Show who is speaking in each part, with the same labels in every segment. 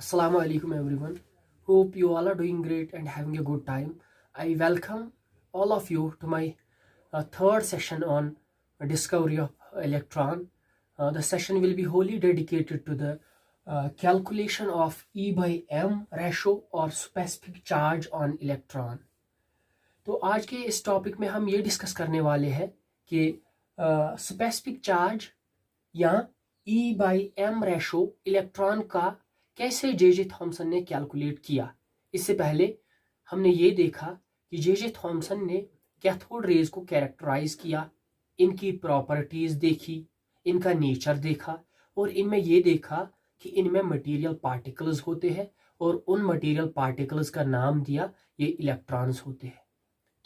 Speaker 1: Assalamu alaikum everyone. Hope you all are doing great and having a good time. I welcome all of you to my third session on discovery of electron. The session will be wholly dedicated to the calculation of E by M ratio or specific charge on electron. तो आज के इस topic में हम ये discuss करने वाले हैं कि स्पेसिफिक चार्ज या E by m ratio electron का कैसे जे थॉमसन ने कैलकुलेट किया। इससे पहले हमने ये देखा कि जे थॉमसन ने कैथोड रेज को कैरेक्टराइज किया, इनकी प्रॉपर्टीज देखी, इनका नेचर देखा और इनमें ये देखा कि इनमें मटेरियल पार्टिकल्स होते हैं और उन मटेरियल पार्टिकल्स का नाम दिया ये इलेक्ट्रॉन्स होते हैं।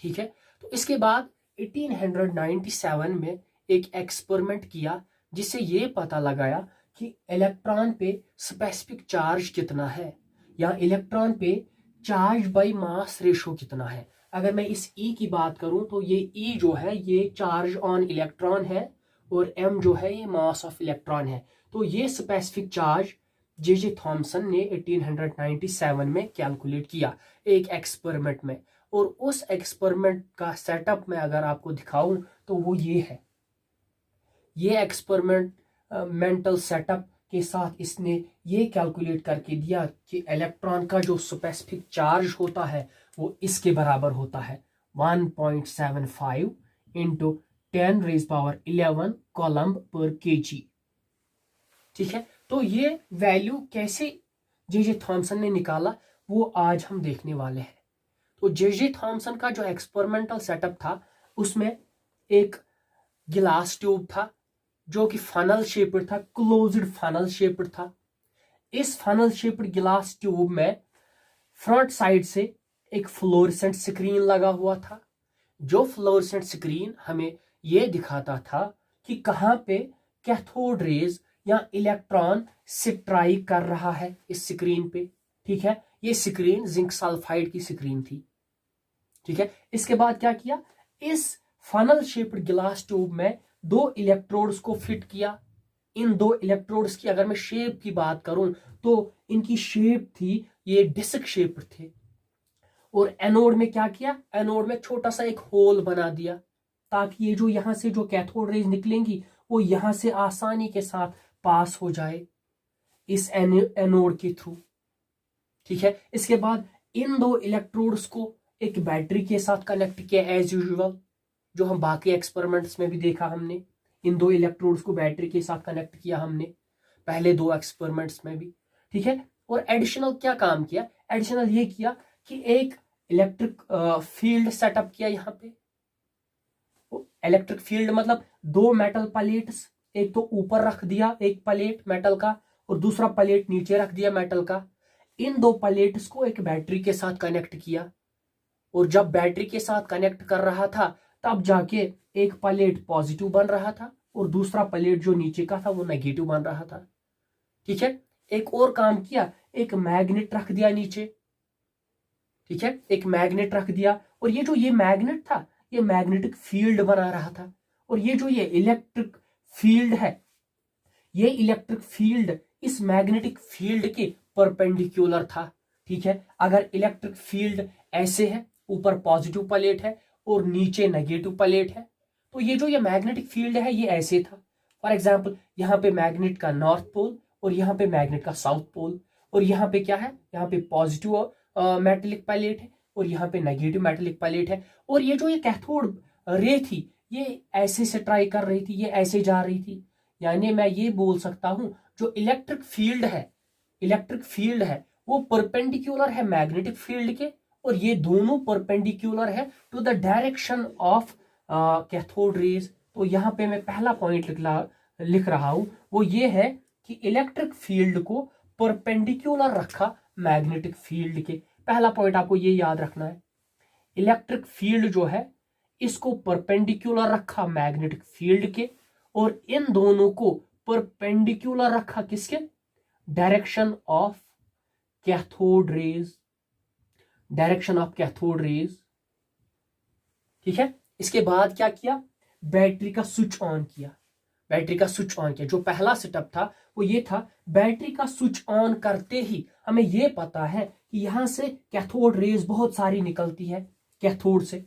Speaker 1: ठीक है, तो इसके बाद 1897 में एक एक्सपेरिमेंट किया जिससे ये पता लगाया कि इलेक्ट्रॉन पे स्पेसिफिक चार्ज कितना है या इलेक्ट्रॉन पे चार्ज बाय मास रेशो कितना है। अगर मैं इस E की बात करूं तो ये E जो है ये चार्ज ऑन इलेक्ट्रॉन है और M जो है ये मास ऑफ इलेक्ट्रॉन है। तो ये स्पेसिफिक चार्ज जे थॉमसन ने 1897 में कैलकुलेट किया एक एक्सपेरिमेंट में, और उस एक्सपेरिमेंट का सेटअप में अगर आपको दिखाऊं तो वो ये है। ये एक्सपेरिमेंट मेंटल सेटअप के साथ इसने ये कैलकुलेट करके दिया कि इलेक्ट्रॉन का जो स्पेसिफिक चार्ज होता है वो इसके बराबर होता है 1.75 इंटू 10⁻11 कॉलम पर kg। ठीक है, तो ये वैल्यू कैसे जे थॉमसन ने निकाला वो आज हम देखने वाले हैं। तो जे थॉमसन का जो एक्सपेरिमेंटल सेटअप था उसमें एक गिलास ट्यूब था जो कि फनल शेप्ड था, क्लोज्ड फनल शेप्ड था। इस फनल शेप्ड गिलास ट्यूब में फ्रंट साइड से एक फ्लोरेसेंट स्क्रीन लगा हुआ था। जो फ्लोरेसेंट स्क्रीन हमें यह दिखाता था कि कहां पे कैथोड रेज या इलेक्ट्रॉन स्ट्राइक कर रहा है इस स्क्रीन पे। ठीक है, ये स्क्रीन जिंक सल्फाइड की स्क्रीन थी। ठीक है, इसके बाद क्या किया, इस फनल शेप्ड गिलास ट्यूब में दो इलेक्ट्रोड्स को फिट किया। इन दो इलेक्ट्रोड्स की अगर मैं शेप की बात करूं तो इनकी शेप थी, ये डिस्क शेप थे। और एनोड में क्या किया, एनोड में छोटा सा एक होल बना दिया ताकि ये जो यहां से जो कैथोड रेज निकलेंगी वो यहां से आसानी के साथ पास हो जाए इस एनोड के थ्रू। ठीक है, इसके बाद इन दो इलेक्ट्रोड्स को एक बैटरी के साथ कनेक्ट किया एज यूजुअल, जो हम बाकी एक्सपेरिमेंट्स में भी देखा हमने। इन दो इलेक्ट्रोड्स को बैटरी के साथ कनेक्ट किया हमने पहले दो एक्सपेरिमेंट्स में भी। ठीक है, और एडिशनल क्या काम किया, एडिशनल ये किया कि एक इलेक्ट्रिक फील्ड सेटअप किया यहाँ पे। इलेक्ट्रिक फील्ड मतलब दो मेटल प्लेट्स, एक तो ऊपर रख दिया एक प्लेट मेटल का और दूसरा प्लेट नीचे रख दिया मेटल का। इन दो प्लेट्स को एक बैटरी के साथ कनेक्ट किया और जब बैटरी के साथ कनेक्ट कर रहा था तब जाके एक प्लेट पॉजिटिव बन रहा था और दूसरा प्लेट जो नीचे का था वो नेगेटिव बन रहा था। ठीक है, एक और काम किया, एक मैग्नेट रख दिया नीचे। ठीक है, एक मैग्नेट रख दिया और ये जो ये मैग्नेट था ये मैग्नेटिक फील्ड बना रहा था। और ये जो ये इलेक्ट्रिक फील्ड है, ये इलेक्ट्रिक फील्ड इस मैग्नेटिक फील्ड के परपेंडिकुलर था। ठीक है, अगर इलेक्ट्रिक फील्ड ऐसे है, ऊपर पॉजिटिव प्लेट है और नीचे नेगेटिव प्लेट है, तो ये जो ये मैग्नेटिक फील्ड है ये ऐसे था। फॉर एग्जांपल यहाँ पे मैग्नेट का नॉर्थ पोल और यहाँ पे मैग्नेट का साउथ पोल, और यहाँ पे क्या है, यहाँ पे पॉजिटिव मेटेलिक प्लेट है और यहाँ पे नेगेटिव मेटेलिक प्लेट है। और ये जो ये कैथोड रे थी ये ऐसे से ट्राई कर रही थी, ये ऐसे जा रही थी। यानी मैं ये बोल सकता हूं जो इलेक्ट्रिक फील्ड है वो परपेंडिकुलर है मैग्नेटिक फील्ड के, और ये दोनों परपेंडिकुलर है to the direction of cathode rays. तो यहाँ पे मैं पहला पॉइंट लिख रहा हूं वो ये है कि इलेक्ट्रिक फील्ड को परपेंडिकुलर रखा मैग्नेटिक फील्ड के। पहला पॉइंट आपको ये याद रखना है, इलेक्ट्रिक फील्ड जो है इसको परपेंडिकुलर रखा मैग्नेटिक फील्ड के, और इन दोनों को परपेंडिकुलर रखा किसके, डायरेक्शन ऑफ कैथोड रेज, ठीक है। इसके बाद क्या किया, बैटरी का स्विच ऑन किया। जो पहला सेटअप था वो ये था, बैटरी का स्विच ऑन करते ही हमें ये पता है कि यहां से कैथोड रेज बहुत सारी निकलती है कैथोड से,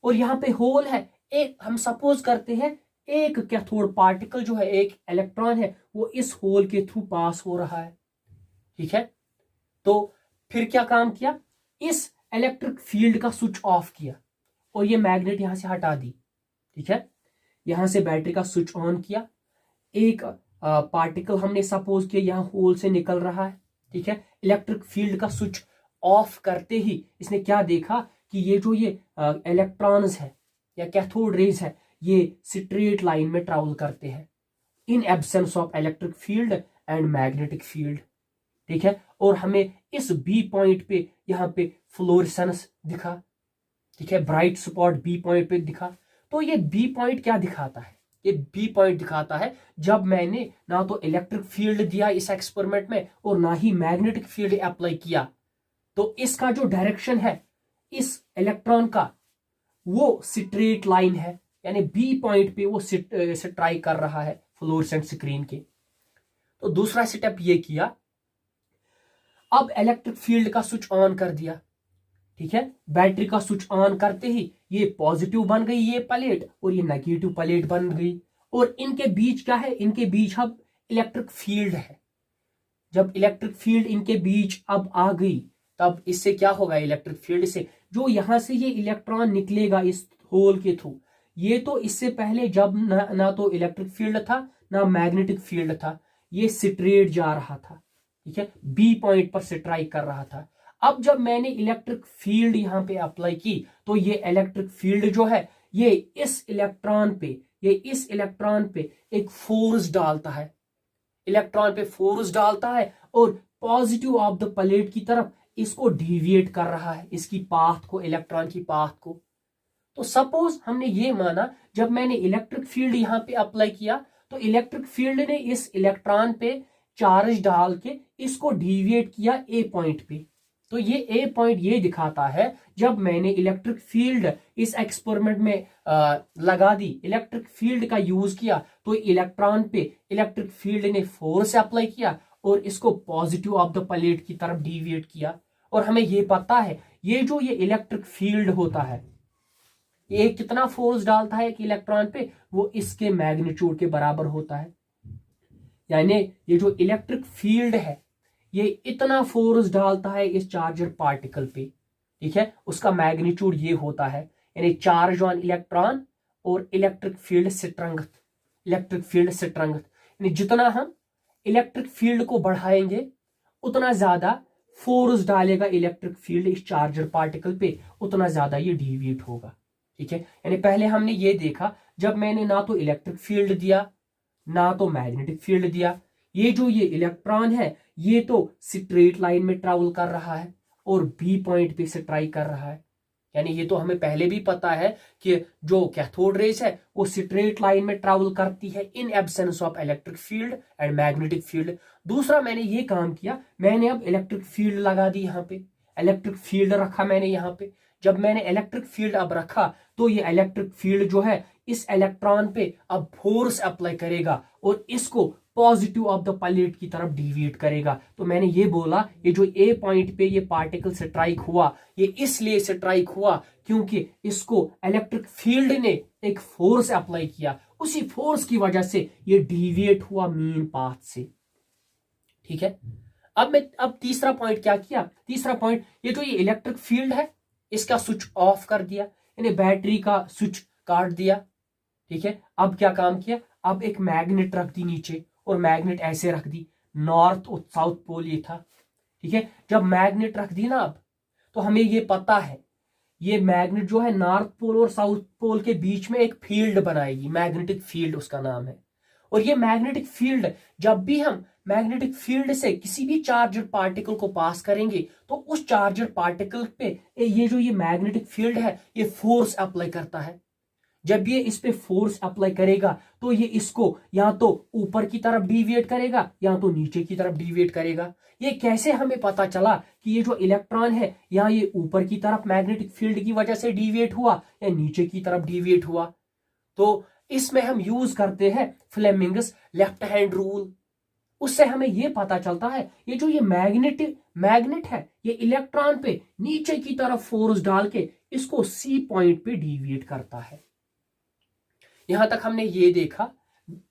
Speaker 1: और यहाँ पे होल है। एक हम सपोज करते हैं एक कैथोड पार्टिकल जो है, एक इलेक्ट्रॉन है, वो इस होल के थ्रू पास हो रहा है। ठीक है, तो फिर क्या काम किया, इस इलेक्ट्रिक फील्ड का स्विच ऑफ किया और ये मैग्नेट यहां से हटा दी। ठीक है, यहां से बैटरी का स्विच ऑन किया, एक पार्टिकल हमने सपोज किया यहां होल से निकल रहा है। ठीक है, इलेक्ट्रिक फील्ड का स्विच ऑफ करते ही इसने क्या देखा कि ये जो ये इलेक्ट्रॉन्स है या कैथोड रेज है, ये स्ट्रेट लाइन में ट्रैवल करते हैं in absence of electric field and magnetic field. ठीक है, और हमें इस बी पॉइंट पे यहाँ पे फ्लोरेसेंस दिखा। ठीक है, ब्राइट स्पॉट बी पॉइंट पे दिखा। तो ये बी पॉइंट क्या दिखाता है, ये बी पॉइंट दिखाता है जब मैंने ना तो इलेक्ट्रिक फील्ड दिया इस एक्सपेरिमेंट में और ना ही मैग्नेटिक फील्ड अप्लाई किया, तो इसका जो डायरेक्शन है इस इलेक्ट्रॉन का वो स्ट्रेट लाइन है, यानी बी पॉइंट पे वो स्ट्राइक कर रहा है फ्लोरेसेंट स्क्रीन के। तो दूसरा स्टेप ये किया, अब इलेक्ट्रिक फील्ड का स्विच ऑन कर दिया। ठीक है, बैटरी का स्विच ऑन करते ही ये पॉजिटिव बन गई ये प्लेट और ये नेगेटिव प्लेट बन गई, और इनके बीच क्या है, इनके बीच अब इलेक्ट्रिक फील्ड है। जब इलेक्ट्रिक फील्ड इनके बीच अब आ गई, तब इससे क्या होगा, इलेक्ट्रिक फील्ड से जो यहां से ये इलेक्ट्रॉन निकलेगा इस होल के थ्रू, ये तो इससे पहले जब ना तो इलेक्ट्रिक फील्ड था ना मैग्नेटिक फील्ड था, ये स्ट्रेट जा रहा था। ठीक है, बी पॉइंट पर स्ट्राइक कर रहा था। अब जब मैंने इलेक्ट्रिक फील्ड यहां पे अप्लाई की, तो ये इलेक्ट्रिक फील्ड जो है ये इस इलेक्ट्रॉन पे एक फोर्स डालता है, इलेक्ट्रॉन पे फोर्स डालता है और पॉजिटिव ऑफ द प्लेट की तरफ इसको डिविएट कर रहा है, इसकी पाथ को, इलेक्ट्रॉन की पाथ को। तो सपोज हमने ये माना, जब मैंने इलेक्ट्रिक फील्ड यहां पे अप्लाई किया, तो इलेक्ट्रिक फील्ड ने इस इलेक्ट्रॉन पे चार्ज डाल के इसको डिविएट किया ए पॉइंट पे। तो ये ए पॉइंट ये दिखाता है जब मैंने इलेक्ट्रिक फील्ड इस एक्सपेरिमेंट में लगा दी, इलेक्ट्रिक फील्ड का यूज किया, तो इलेक्ट्रॉन पे इलेक्ट्रिक फील्ड ने फोर्स अप्लाई किया और इसको पॉजिटिव ऑफ द प्लेट की तरफ डिविएट किया। और हमें ये पता है ये जो ये इलेक्ट्रिक फील्ड होता है, ये कितना फोर्स डालता है एक इलेक्ट्रॉन पे, वो इसके मैग्नीट्यूड के बराबर होता है। यानी ये जो इलेक्ट्रिक फील्ड है ये इतना फोर्स डालता है इस चार्जर पार्टिकल पे। ठीक है, उसका मैग्नीट्यूड ये होता है, यानी चार्ज ऑन इलेक्ट्रॉन और इलेक्ट्रिक फील्ड स्ट्रेंथ, यानी जितना हम इलेक्ट्रिक फील्ड को बढ़ाएंगे उतना ज्यादा फोर्स डालेगा इलेक्ट्रिक फील्ड इस चार्जर पार्टिकल पे, उतना ज्यादा ये डिविएट होगा। ठीक है, यानी पहले हमने ये देखा, जब मैंने ना तो इलेक्ट्रिक फील्ड दिया ना तो मैग्नेटिक फील्ड दिया, ये जो ये इलेक्ट्रॉन है ये तो स्ट्रेट लाइन में ट्रैवल कर रहा है और बी पॉइंट पे स्ट्राइक कर रहा है। यानी ये तो हमें पहले भी पता है कि जो कैथोड रेज है वो स्ट्रेट लाइन में ट्रैवल करती है in absence of electric field and magnetic field. दूसरा मैंने ये काम किया, मैंने अब इलेक्ट्रिक फील्ड लगा दी, यहाँ पे इलेक्ट्रिक फील्ड रखा मैंने यहाँ पे। जब मैंने इलेक्ट्रिक फील्ड अब रखा, तो ये इलेक्ट्रिक फील्ड जो है इस इलेक्ट्रॉन पे अब फोर्स अप्लाई करेगा और इसको पॉजिटिव ऑफ द प्लेट की तरफ डिविएट करेगा। तो मैंने ये बोला, ये जो ए पॉइंट पे ये पार्टिकल स्ट्राइक हुआ, ये इसलिए स्ट्राइक हुआ क्योंकि इसको इलेक्ट्रिक फील्ड ने एक फोर्स अप्लाई किया, उसी फोर्स की वजह से ये डिविएट हुआ मीन पाथ से। ठीक है, अब तीसरा पॉइंट क्या किया, तीसरा पॉइंट, ये जो ये इलेक्ट्रिक फील्ड है इसका स्विच ऑफ कर दिया, यानी बैटरी का स्विच काट दिया। ठीक है, अब क्या काम किया, अब एक मैग्नेट रख दी नीचे और मैग्नेट ऐसे रख दी, नॉर्थ और साउथ पोल ये था। ठीक है, जब मैग्नेट रख दी ना अब, तो हमें ये पता है ये मैग्नेट जो है नॉर्थ पोल और साउथ पोल के बीच में एक फील्ड बनाएगी, मैग्नेटिक फील्ड उसका नाम है। और ये मैग्नेटिक फील्ड, जब भी हम मैग्नेटिक फील्ड से किसी भी चार्जर पार्टिकल को पास करेंगे, तो उस चार्जर पार्टिकल पे ये जो ये मैग्नेटिक फील्ड है ये फोर्स अप्लाई करता है। जब ये इस पे फोर्स अप्लाई करेगा, तो ये इसको या तो ऊपर की तरफ डिविएट करेगा या तो नीचे की तरफ डिविएट करेगा। ये कैसे हमें पता चला कि ये जो इलेक्ट्रॉन है या ये ऊपर की तरफ मैग्नेटिक फील्ड की वजह से डिविएट हुआ या नीचे की तरफ डिविएट हुआ? तो इसमें हम यूज करते हैं फ्लेमिंग्स लेफ्ट हैंड रूल। उससे हमें ये पता चलता है ये जो ये मैग्नेट है ये इलेक्ट्रॉन पे नीचे की तरफ फोर्स डाल के इसको सी पॉइंट पे डिविएट करता है। यहां तक हमने ये देखा,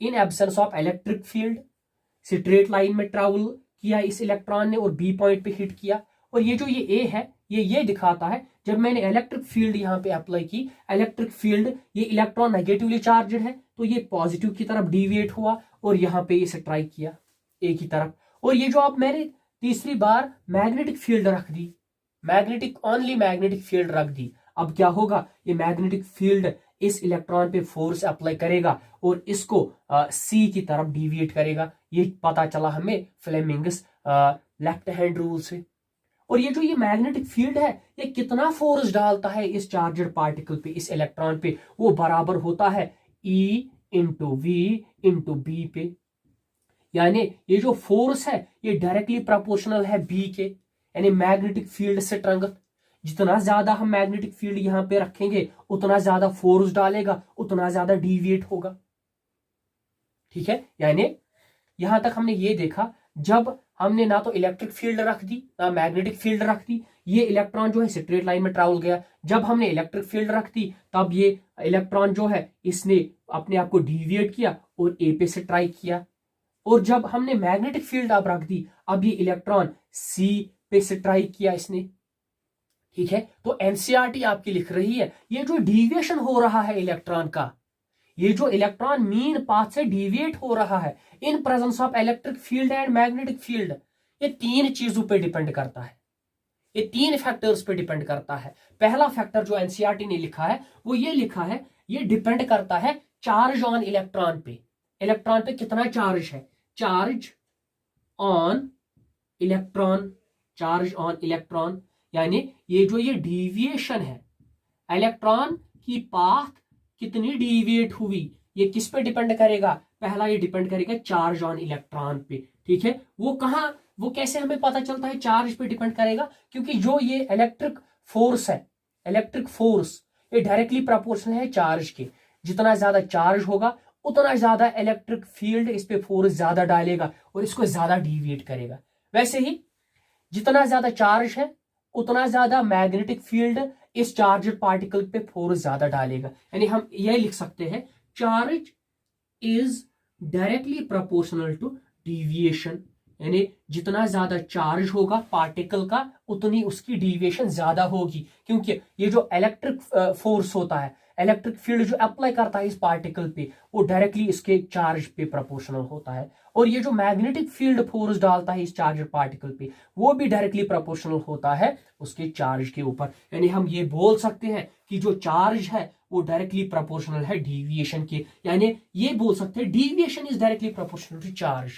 Speaker 1: in absence of electric field straight line में ट्रैवल किया इस इलेक्ट्रॉन ने और बी पॉइंट पे हिट किया। और ये जो ये ए है ये दिखाता है जब मैंने इलेक्ट्रिक फील्ड यहाँ पे अप्लाई की, इलेक्ट्रिक फील्ड ये इलेक्ट्रॉन नेगेटिवली चार्जड है तो ये पॉजिटिव की तरफ डिविएट हुआ और यहाँ पे इसे स्ट्राइक किया ए की तरफ। और ये जो अब मैंने तीसरी बार मैग्नेटिक फील्ड रख दी, ओनली मैग्नेटिक फील्ड रख दी, अब क्या होगा, ये मैग्नेटिक फील्ड इस इलेक्ट्रॉन पे फोर्स अप्लाई करेगा और इसको सी की तरफ डिविएट करेगा। ये पता चला हमें फ्लेमिंग्स लेफ्ट हैंड रूल से। और ये जो ये मैग्नेटिक फील्ड है ये कितना फोर्स डालता है इस चार्जर पार्टिकल पे, इस इलेक्ट्रॉन पे, वो बराबर होता है E into v into B पे। यानी ये जो फोर्स है ये डायरेक्टली प्रोपोर्शनल है बी के, यानी मैग्नेटिक फील्ड स्ट्रेंथ। जितना ज्यादा हम मैग्नेटिक फील्ड यहाँ पे रखेंगे उतना ज्यादा फोर्स डालेगा, उतना ज्यादा डिविएट होगा। ठीक है, यानी यहां तक हमने ये देखा, जब हमने ना तो इलेक्ट्रिक फील्ड रख दी ना मैग्नेटिक फील्ड रख दी, ये इलेक्ट्रॉन जो है स्ट्रेट लाइन में ट्रैवल गया। जब हमने इलेक्ट्रिक फील्ड रख दी तब ये इलेक्ट्रॉन जो है इसने अपने आप को डिविएट किया और ए पे स्ट्राइक किया। और जब हमने मैग्नेटिक फील्ड अब रख दी, अब ये इलेक्ट्रॉन सी पे स्ट्राइक किया इसने। ठीक है, तो एनसीईआरटी आपकी लिख रही है ये जो डिविएशन हो रहा है इलेक्ट्रॉन का, ये जो इलेक्ट्रॉन मीन पाथ से डिविएट हो रहा है in presence of electric field and magnetic field, ये तीन चीजों पे डिपेंड करता है, ये तीन फैक्टर्स पे डिपेंड करता है। पहला फैक्टर जो एनसीईआरटी ने लिखा है वो ये लिखा है, ये डिपेंड करता है चार्ज ऑन इलेक्ट्रॉन पे। इलेक्ट्रॉन पे कितना चार्ज है, charge on electron, charge on electron. यानी ये जो ये डिविएशन है, इलेक्ट्रॉन की पाथ कितनी डिविएट हुई, ये किस पे डिपेंड करेगा, पहला ये डिपेंड करेगा चार्ज ऑन इलेक्ट्रॉन पे। ठीक है, वो कहां, वो कैसे हमें पता चलता है चार्ज पे डिपेंड करेगा, क्योंकि जो ये इलेक्ट्रिक फोर्स है, इलेक्ट्रिक फोर्स ये डायरेक्टली प्रोपोर्शनल है चार्ज के। जितना ज्यादा चार्ज होगा उतना ज्यादा इलेक्ट्रिक फील्ड इस पे फोर्स ज्यादा डालेगा और इसको ज्यादा डिविएट करेगा। वैसे ही जितना ज्यादा चार्ज है उतना ज्यादा मैग्नेटिक फील्ड इस चार्जड पार्टिकल पे फोर्स ज्यादा डालेगा। यानी हम ये लिख सकते हैं charge is directly proportional to deviation, यानी जितना ज्यादा चार्ज होगा पार्टिकल का उतनी उसकी डिविएशन ज्यादा होगी, क्योंकि ये जो इलेक्ट्रिक फोर्स होता है, इलेक्ट्रिक फील्ड जो अप्लाई करता है इस पार्टिकल पे वो डायरेक्टली इसके चार्ज पे प्रोपोर्शनल होता है। और ये जो मैग्नेटिक फील्ड फोर्स डालता है इस चार्जर पार्टिकल पे वो भी डायरेक्टली प्रोपोर्शनल होता है उसके चार्ज के ऊपर। यानी हम ये बोल सकते हैं कि जो चार्ज है वो डायरेक्टली प्रोपोर्शनल है डिविएशन के। यानी ये बोल सकते हैं deviation is directly proportional to charge,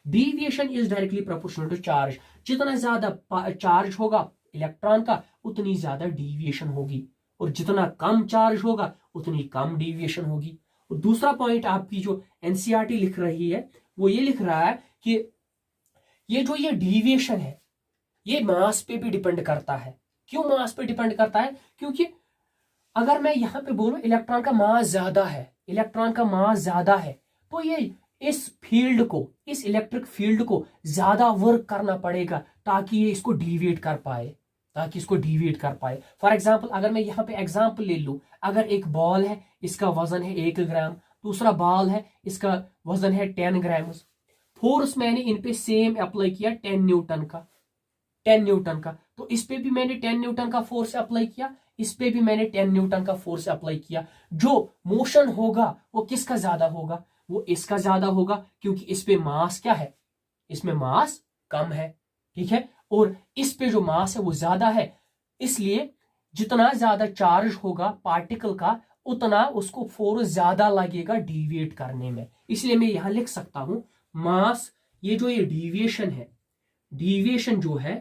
Speaker 1: deviation is directly proportional to charge. जितना ज्यादा चार्ज होगा इलेक्ट्रॉन का उतनी ज्यादा डिविएशन होगी, और जितना कम चार्ज होगा उतनी कम डिविएशन होगी। और दूसरा पॉइंट आपकी जो एनसीईआरटी लिख रही है वो ये लिख रहा है कि ये जो ये डिविएशन है ये मास पे भी डिपेंड करता है। क्यों मास पे डिपेंड करता है, क्योंकि अगर मैं यहां पे बोलूं इलेक्ट्रॉन का मास ज्यादा है, इलेक्ट्रॉन का मास ज्यादा है, तो ये इस फील्ड को, इस इलेक्ट्रिक फील्ड को ज्यादा वर्क करना पड़ेगा ताकि ये इसको डिविएट कर पाए, ताकि इसको डिविएट कर पाए। फॉर एग्जाम्पल अगर मैं यहाँ पे एग्जाम्पल ले लूं, अगर एक बॉल है इसका वजन है 1 ग्राम, दूसरा बॉल है इसका वजन है 10 ग्राम, फोर्स मैंने इन पे सेम अप्लाई किया 10 न्यूटन का, 10 न्यूटन का, तो इस पे भी मैंने 10 न्यूटन का फोर्स अप्लाई किया, इस पे भी मैंने 10 न्यूटन का फोर्स अप्लाई किया। जो मोशन होगा वो किसका ज्यादा होगा, वो इसका ज्यादा होगा, क्योंकि इस पे मास क्या है, इसमें मास कम है। ठीक है, और इस पे जो मास है वो ज्यादा है, इसलिए जितना ज्यादा चार्ज होगा पार्टिकल का उतना उसको फोर्स ज्यादा लगेगा डिविएट करने में। इसलिए मैं यहां लिख सकता हूं मास, ये जो ये डिविएशन है, डिविएशन जो है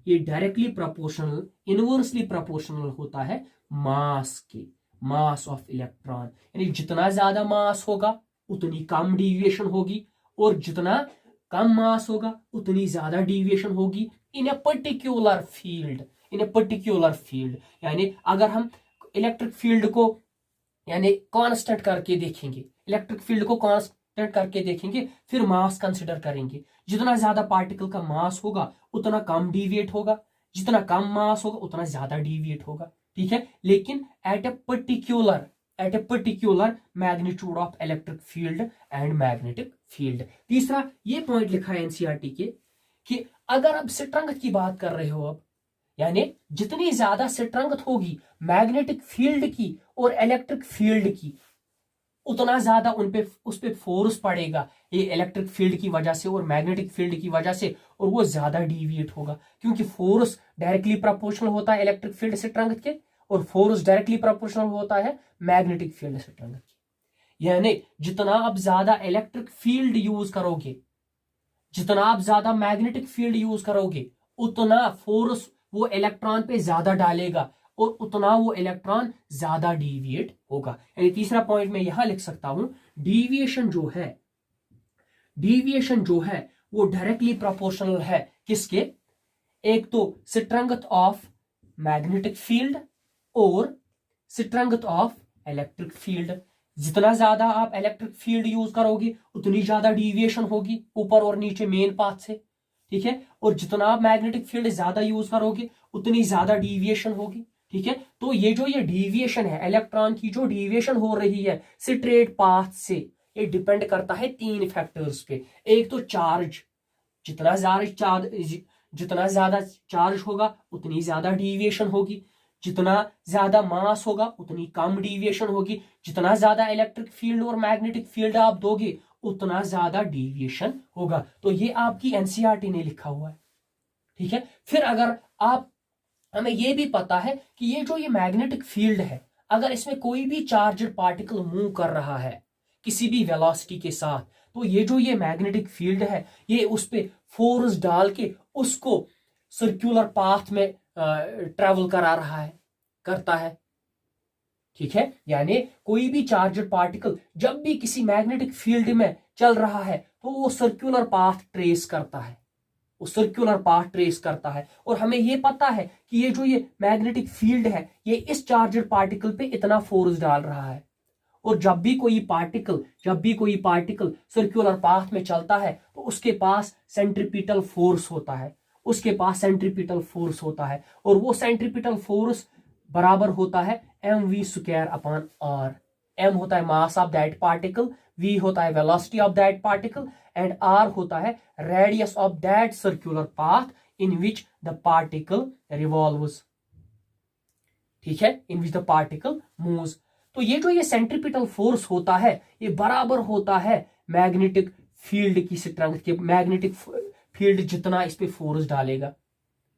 Speaker 1: ये डायरेक्टली प्रोपोर्शनल, इनवर्सली प्रोपोर्शनल होता है मास के, मास ऑफ इलेक्ट्रॉन। यानी जितना ज्यादा मास होगा उतनी कम डिविएशन होगी, और जितना कम मास होगा उतनी ज्यादा डिविएशन होगी in a particular field, in a particular field. यानी अगर हम इलेक्ट्रिक फील्ड को यानी कांस्टेंट करके देखेंगे, इलेक्ट्रिक फील्ड को कांस्टेंट कंसिडर करके देखेंगे, फिर मास कंसिडर करेंगे। जितना ज्यादा पार्टिकल का मास होगा उतना कम डिविएट होगा, जितना कम मास होगा उतना ज्यादा डिविएट होगा, ठीक है। लेकिन at a particular magnitude of electric field and magnetic field. तीसरा ये पॉइंट लिखा है एनसीईआरटी के कि अगर आप स्ट्रेंथ की बात कर रहे हो, अब यानी जितनी ज्यादा स्ट्रेंथ होगी मैग्नेटिक फील्ड की और इलेक्ट्रिक फील्ड की, उतना ज्यादा उस पे फोर्स पड़ेगा ये इलेक्ट्रिक फील्ड की वजह से और मैग्नेटिक फील्ड की वजह से, और वो ज्यादा डिविएट होगा, क्योंकि फोर्स डायरेक्टली प्रोपोर्शनल होता है इलेक्ट्रिक फील्ड स्ट्रेंथ के, और फोर्स डायरेक्टली प्रोपोर्शनल होता है मैग्नेटिक फील्ड स्ट्रेंथ के। यानी जितना आप ज्यादा इलेक्ट्रिक फील्ड यूज करोगे, जितना आप ज्यादा मैग्नेटिक फील्ड यूज करोगे, उतना फोर्स वो इलेक्ट्रॉन पे ज्यादा डालेगा और उतना वो इलेक्ट्रॉन ज्यादा डिविएट होगा। यानी तीसरा पॉइंट मैं यहां लिख सकता हूं, डिविएशन जो है वो डायरेक्टली प्रोपोर्शनल है किसके, एक तो स्ट्रेंथ ऑफ मैग्नेटिक फील्ड और स्ट्रेंथ ऑफ इलेक्ट्रिक फील्ड। जितना ज्यादा आप इलेक्ट्रिक फील्ड यूज करोगे उतनी ज्यादा डिविएशन होगी ऊपर और नीचे मेन पाथ से, ठीक है। और जितना आप मैग्नेटिक फील्ड ज्यादा यूज करोगे उतनी ज्यादा डिविएशन होगी, ठीक है। तो ये डिविएशन है, इलेक्ट्रॉन की जो डिविएशन हो रही है स्ट्रेट पाथ से, ये डिपेंड करता है तीन फैक्टर्स पे। एक तो चार्ज, जितना ज्यादा चार्ज होगा उतनी ज्यादा डिविएशन होगी, जितना ज्यादा मास होगा उतनी कम डिविएशन होगी, जितना ज्यादा इलेक्ट्रिक फील्ड और मैग्नेटिक फील्ड आप दोगे उतना ज्यादा डिविएशन होगा। तो ये आपकी एनसीईआरटी ने लिखा हुआ है, ठीक है। फिर अगर हमें ये भी पता है कि ये मैग्नेटिक फील्ड है, अगर इसमें कोई भी चार्जड पार्टिकल मूव कर रहा है किसी भी वेलोसिटी के साथ, तो ये मैग्नेटिक फील्ड है ये उस पे फोर्स डाल के उसको सर्कुलर पाथ में ट्रेवल करता है, ठीक है। यानी कोई भी चार्जड पार्टिकल जब भी किसी मैग्नेटिक फील्ड में चल रहा है तो वो सर्कुलर पाथ ट्रेस करता है, और हमें ये पता है कि ये मैग्नेटिक फील्ड है ये इस चार्जड पार्टिकल पे इतना फोर्स डाल रहा है, और जब भी कोई पार्टिकल सर्कुलर पाथ में चलता है तो उसके पास सेंट्रीपिटल फोर्स होता है, और वो सेंट्रीपिटल फोर्स बराबर होता है mv² अपॉन r। m होता है mass of that particle, v होता है velocity of that particle, and r होता है radius of that circular path in which the particle revolves, ठीक है, इन विच द पार्टिकल मूव्स। तो ये सेंट्रीपिटल फोर्स होता है ये बराबर होता है मैग्नेटिक फील्ड की स्ट्रेंथ के, मैग्नेटिक फील्ड जितना इस पे फोर्स डालेगा,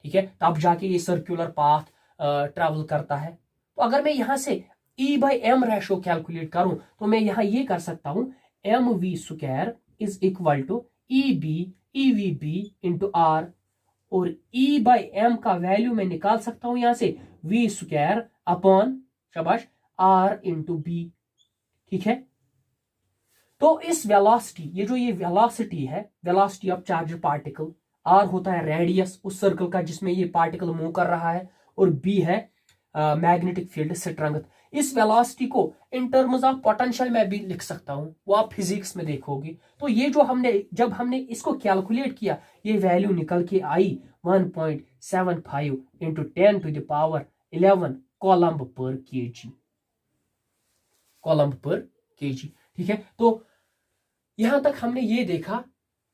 Speaker 1: ठीक है, तब जाके ये सर्कुलर पाथ ट्रैवल करता है। तो अगर मैं यहां से E/m रेशो कैलकुलेट करूं तो मैं यहां ये कर सकता हूं mv² is equal to EV/B into R, और E/m का वैल्यू मैं निकाल सकता हूं यहां से v² अपॉन शाबाश R इंटू B, ठीक है। तो इस वेलोसिटी, ये वेलोसिटी है, velocity of charge particle, R होता है रेडियस उस सर्कल का जिसमें ये पार्टिकल मूव कर रहा है, और B है मैग्नेटिक फील्ड स्ट्रेंथ। इस वेलोसिटी को इन टर्म्स ऑफ पोटेंशियल में भी लिख सकता हूं, वो आप फिजिक्स में देखोगे। तो ये जब हमने इसको कैलकुलेट किया ये वैल्यू निकल के आई 1.75 इंटू 10⁻11 कॉलम पर केजी, ठीक है। तो यहां तक हमने ये देखा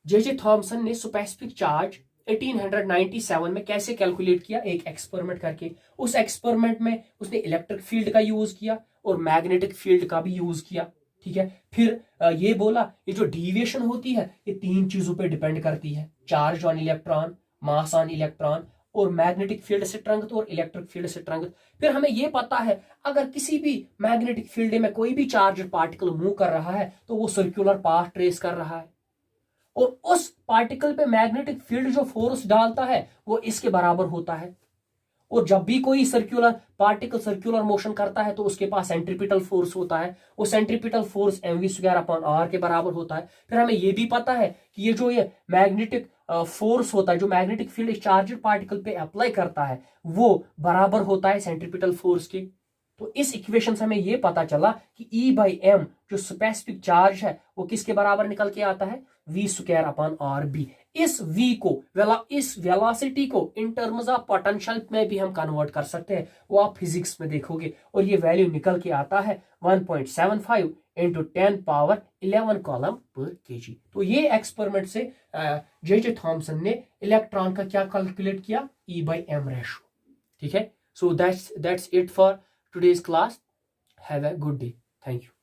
Speaker 1: जे थॉमसन ने स्पेसिफिक चार्ज 1897 में कैसे कैलकुलेट किया, एक एक्सपेरिमेंट करके। उस एक्सपेरिमेंट में उसने इलेक्ट्रिक फील्ड का यूज किया और मैग्नेटिक फील्ड का भी यूज किया, ठीक है। फिर ये बोला ये जो डिविएशन होती है ये तीन चीजों पे डिपेंड करती है, charge on electron, mass on electron, और मैग्नेटिक फील्ड स्ट्रेंथ और इलेक्ट्रिक फील्ड स्ट्रेंथ। फिर हमें यह पता है अगर किसी भी मैग्नेटिक फील्ड में कोई भी चार्ज पार्टिकल मूव कर रहा है तो वो सर्कुलर पाथ ट्रेस कर रहा है, और उस पार्टिकल पे मैग्नेटिक फील्ड जो फोर्स डालता है वो इसके बराबर होता है। और जब भी कोई पार्टिकल सर्कुलर मोशन करता है तो उसके पास सेंट्रीपिटल फोर्स होता है, वो centripetal force mv² upon r के बराबर होता है। फिर हमें ये भी पता है कि ये मैग्नेटिक फोर्स होता है जो मैग्नेटिक फील्ड चार्जड पार्टिकल पे अप्लाई करता है वो बराबर होता है सेंट्रीपिटल फोर्स के, तो इस इक्वेशन से हमें ये पता चला कि E/m जो स्पेसिफिक चार्ज है वो किसके बराबर निकल के आता है, v²/RB। इस v को इस वेलोसिटी को इन टर्म्स ऑफ पोटेंशियल में भी हम कन्वर्ट कर सकते हैं, वो आप फिजिक्स में देखोगे, और ये वैल्यू निकल के आता है 1.75 × 10⁻11 कॉलम पर kg। तो ये एक्सपेरिमेंट से जे थॉमसन ने इलेक्ट्रॉन का क्या कैलकुलेट किया, E/m रेशो। ठीक है, so that's it for today's class. Have a good day. Thank you.